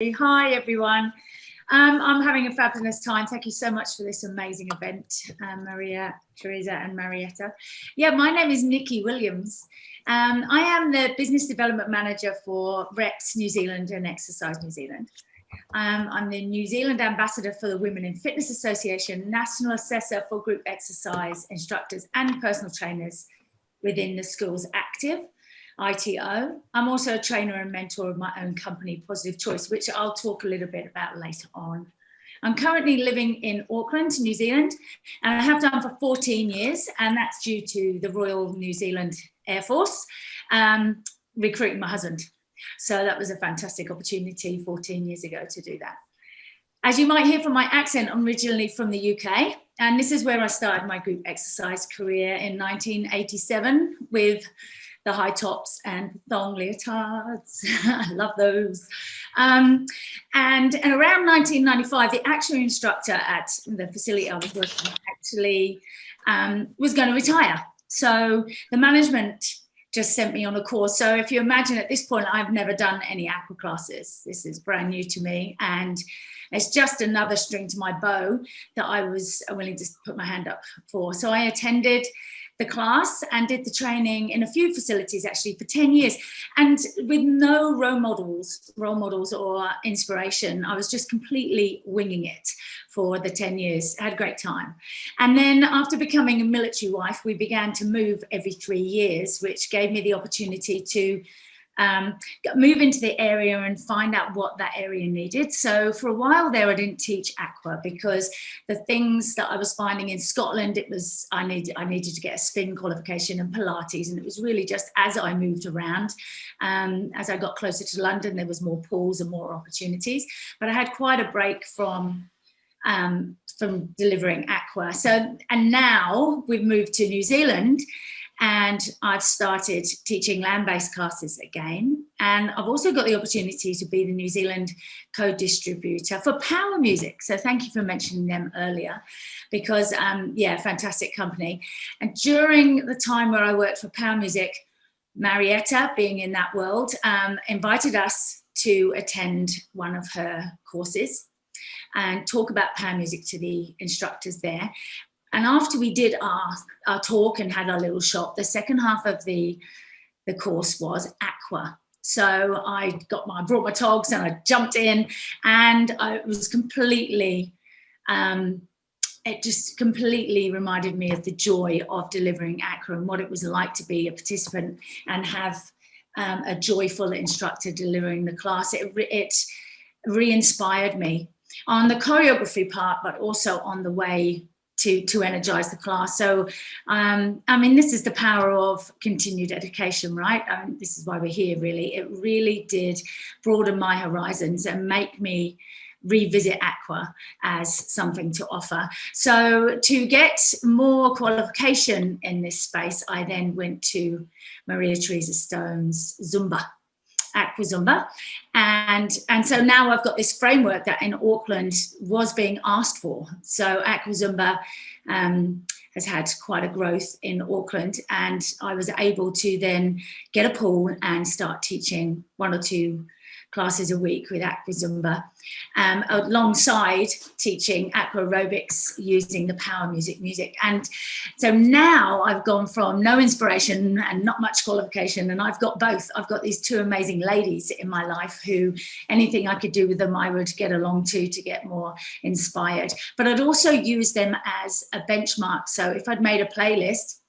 Hi everyone. I'm having a fabulous time. Thank you so much for this amazing event, Maria, Teresa and Marietta. Yeah, my name is Nikki Williams. I am the Business Development Manager for Reps New Zealand and Exercise New Zealand. I'm the New Zealand Ambassador for the Women in Fitness Association, National Assessor for Group Exercise Instructors and Personal Trainers within the Schools Active. ITO. I'm also a trainer and mentor of my own company, Positive Choice, which I'll talk a little bit about later on. I'm currently living in Auckland, New Zealand, and I have done for 14 years, and that's due to the Royal New Zealand Air Force recruiting my husband. So that was a fantastic opportunity 14 years ago to do that. As you might hear from my accent, I'm originally from the UK, and this is where I started my group exercise career in 1987 with the high tops and thong leotards. I love those. And around 1995, the actual instructor at the facility I was working at actually was going to retire. So the management just sent me on a course. So if you imagine at this point, I've never done any aqua classes. This is brand new to me. And it's just another string to my bow that I was willing to put my hand up for. So I attended the class and did the training in a few facilities actually for 10 years, and with no role models or inspiration. I was just completely winging it for the 10 years. I had a great time. And then after becoming a military wife, we began to move every 3 years, which gave me the opportunity to move into the area and find out what that area needed. So for a while there, I didn't teach aqua because the things that I was finding in Scotland, it was I needed to get a spin qualification and Pilates, and it was really just as I moved around, as I got closer to London, there was more pools and more opportunities. But I had quite a break from delivering aqua. So, and now we've moved to New Zealand, and I've started teaching land-based classes again. And I've also got the opportunity to be the New Zealand co-distributor for Power Music. So thank you for mentioning them earlier, because yeah, fantastic company. And during the time where I worked for Power Music, Marietta, being in that world, invited us to attend one of her courses and talk about Power Music to the instructors there. And after we did our talk and had our little shop, the second half of the course was aqua. So I brought my togs and I jumped in, and I was completely, it just completely reminded me of the joy of delivering aqua and what it was like to be a participant and have a joyful instructor delivering the class. It re-inspired me on the choreography part, but also on the way to energize the class. So, I mean, this is the power of continued education, right? This is why we're here, really. It really did broaden my horizons and make me revisit aqua as something to offer. So to get more qualification in this space, I then went to Maria Teresa Stone's Zumba. Aqua Zumba, and so now I've got this framework that in Auckland was being asked for. So Aqua Zumba has had quite a growth in Auckland, and I was able to then get a pool and start teaching 1 or 2 classes a week with Aqua Zumba, alongside teaching aqua aerobics using the Power Music. And so now I've gone from no inspiration and not much qualification, and I've got both. I've got these 2 amazing ladies in my life who anything I could do with them, I would get along to get more inspired. But I'd also use them as a benchmark. So if I'd made a playlist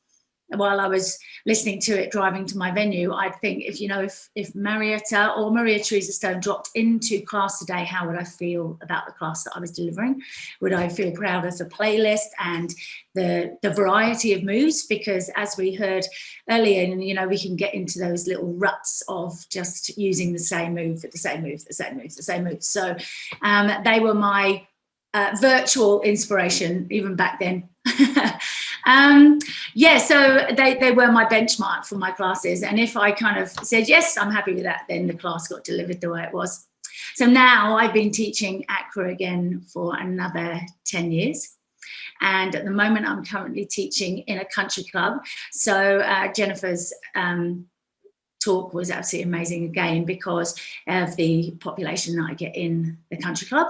while I was listening to it driving to my venue, I'd think, if Marietta or Maria Teresa Stone dropped into class today, how would I feel about the class that I was delivering? Would I feel proud of the playlist and the variety of moves? Because as we heard earlier, we can get into those little ruts of just using the same move, the same move, the same move, the same move. So they were my virtual inspiration even back then. Yeah, so they were my benchmark for my classes, and if I kind of said yes, I'm happy with that, then the class got delivered the way it was. So now I've been teaching aqua again for another 10 years, and at the moment I'm currently teaching in a country club. So Jennifer's talk was absolutely amazing again because of the population that I get in the country club.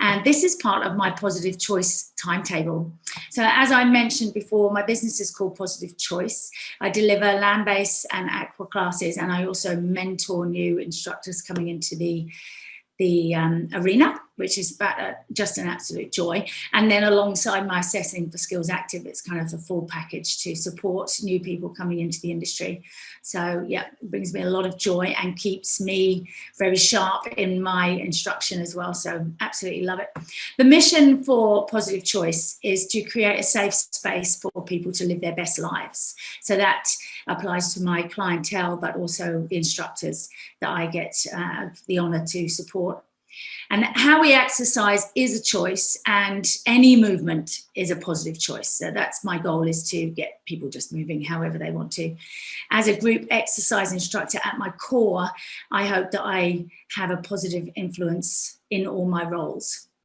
And this is part of my positive choice timetable. So as I mentioned before, my business is called Positive Choice. I deliver land-based and aqua classes, and I also mentor new instructors coming into the arena, which is just an absolute joy. And then alongside my assessing for skills active, it's kind of the full package to support new people coming into the industry. So yeah, it brings me a lot of joy and keeps me very sharp in my instruction as well. So absolutely love it. The mission for Positive Choice is to create a safe space for people to live their best lives. So that applies to my clientele, but also the instructors that I get the honor to support. And how we exercise is a choice, and any movement is a positive choice. So that's my goal, is to get people just moving however they want to. As a group exercise instructor at my core, I hope that I have a positive influence in all my roles.